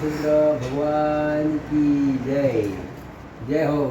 रामचंद्र भगवान की जय। जय हो।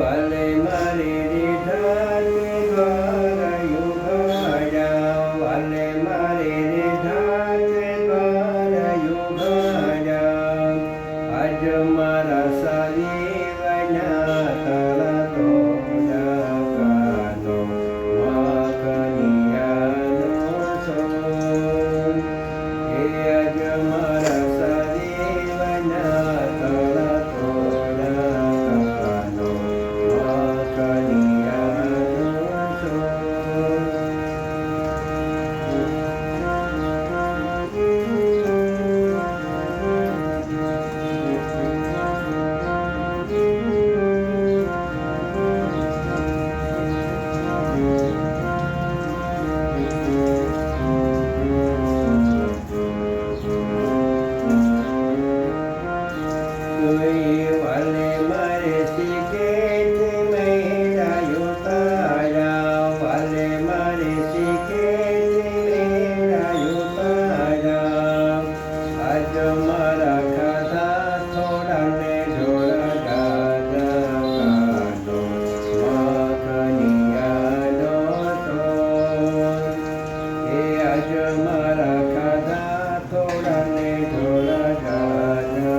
वाले मारे रे ढाके द्वारा युगाया, वाले मारे रे ढाके द्वारा युगाया। आज मारा सारी वना ताला तो कानो माखनियानो सोन। आज मारा सारी वना ताला तो वाले मारे सीखे मेरा युताया, वाले मारे सीखे मेरा युताया। आज मारा खाधा थोड़ा ने झोला गाजा कानो माखनियानो सोन। आज मारा खाधा थोड़ा ने झोला गाजा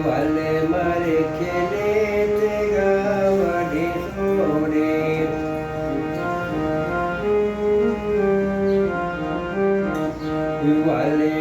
वाले मारे खेले ते गावड़ी सोरे। वाले